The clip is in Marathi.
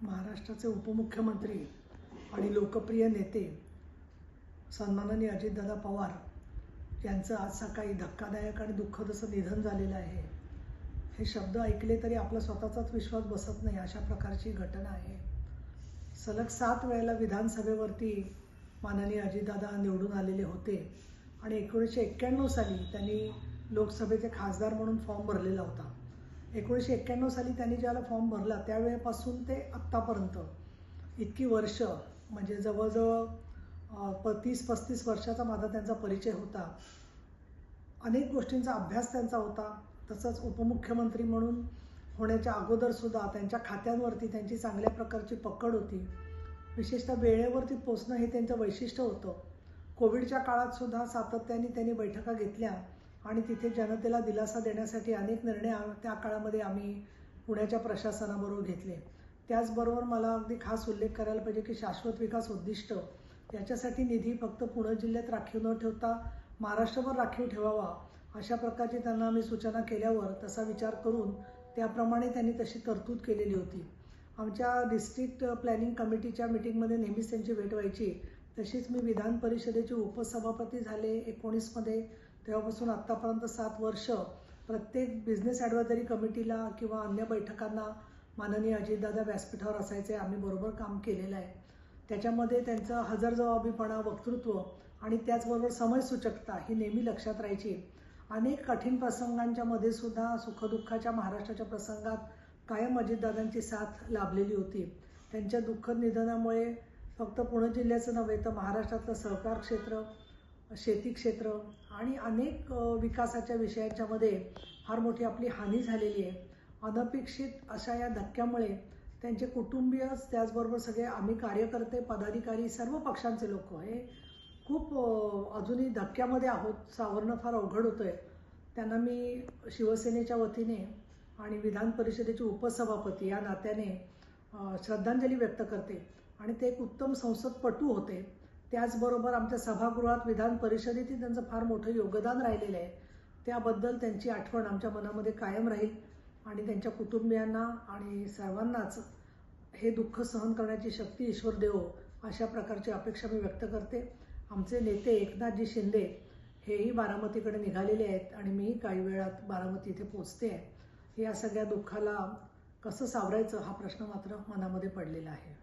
महाराष्ट्राचे उपमुख्यमंत्री आणि लोकप्रिय नेते सन्माननीय अजितदादा पवार यांचं आज सकाळी धक्कादायक आणि दुःखद असं निधन झालेलं आहे। हे शब्द ऐकले तरी आपला स्वतःचाच विश्वास बसत नाही, अशा प्रकारची घटना आहे। सलग 7 वेळेला विधानसभेवरती माननीय अजितदादा निवडून आलेले होते आणि 1991 साली त्यांनी लोकसभेचे खासदार म्हणून फॉर्म भरलेला होता। 1991 साली त्यांनी ज्याला फॉर्म भरला त्यावेळेपासून ते आत्तापर्यंत इतकी वर्ष, म्हणजे जवळजवळ 30-35 वर्षाचा माझा त्यांचा परिचय होता। अनेक गोष्टींचा अभ्यास त्यांचा होता। तसंच उपमुख्यमंत्री म्हणून होण्याच्या अगोदरसुद्धा त्यांच्या खात्यांवरती त्यांची चांगल्या प्रकारची पकड होती। विशेषतः वेळेवरती पोचणं हे त्यांचं वैशिष्ट्य होतं। कोविडच्या काळातसुद्धा सातत्याने त्यांनी बैठका घेतल्या आणि तिथे जनतेला दिलासा देण्यासाठी अनेक निर्णय त्या काळामध्ये आम्ही पुण्याच्या प्रशासनाबरोबर घेतले। त्याचबरोबर मला अगदी खास उल्लेख करायला पाहिजे की शाश्वत विकास उद्दिष्ट याच्यासाठी निधी फक्त पुणे जिल्ह्यात राखीव न ठेवता महाराष्ट्रभर राखीव ठेवावा, अशा प्रकारची त्यांना आम्ही सूचना केल्यावर तसा विचार करून त्याप्रमाणे त्यांनी तशी तरतूद केलेली होती। आमच्या डिस्ट्रिक्ट प्लॅनिंग कमिटीच्या मीटिंगमध्ये नेहमीच त्यांची भेट व्हायची। तशीच मी विधान परिषदेचे उपसभापती झाले 19 मध्ये, तेव्हापासून आत्तापर्यंत 7 वर्ष प्रत्येक बिझनेस ॲडव्हायझरी कमिटीला किंवा अन्य बैठकांना माननीय अजितदादा व्यासपीठावर असायचे, आम्ही बरोबर काम केलेलं आहे। त्याच्यामध्ये त्यांचं हजरजबाबीपणा, वक्तृत्व आणि त्याचबरोबर समयसूचकता ही नेहमी लक्षात राहायची। अनेक कठीण प्रसंगांच्या मध्ये सुद्धा सुखदुःखाच्या महाराष्ट्राच्या प्रसंगात कायम अजितदादांची साथ लाभलेली होती। त्यांच्या दुःखद निधनामुळे फक्त पुणे जिल्ह्याचं नव्हे तर महाराष्ट्रातलं सहकार क्षेत्र, शेती क्षेत्र आणि अनेक विकासाच्या विषयांच्यामध्ये फार मोठी आपली हानी झालेली आहे। अनपेक्षित अशा या धक्क्यामुळे त्यांचे कुटुंबीय, त्याचबरोबर सगळे आम्ही कार्यकर्ते, पदाधिकारी, सर्व पक्षांचे लोक हे खूप अजूनही धक्क्यामध्ये आहोत। सावरणं फार अवघड होतं आहे। त्यांना मी शिवसेनेच्या वतीने आणि विधान परिषदेचे उपसभापती या नात्याने श्रद्धांजली व्यक्त करते। आणि ते एक उत्तम संसदपटू होते। त्याचबरोबर आमच्या सभागृहात, विधान परिषदेतील त्यांचं फार मोठं योगदान राहिलेलं आहे। त्याबद्दल त्यांची आठवण आमच्या मनामध्ये कायम राहील आणि त्यांच्या कुटुंबियांना आणि सर्वांनाच हे दुःख सहन करण्याची शक्ती ईश्वर देवो, अशा प्रकारची अपेक्षा मी व्यक्त करते। आमचे नेते एकनाथजी शिंदे हेही बारामतीकडे निघालेले आहेत आणि मीही काही वेळात बारामती इथे पोचते आहे। या सगळ्या दुःखाला कसं सावरायचं हा प्रश्न मात्र मनामध्ये पडलेला आहे।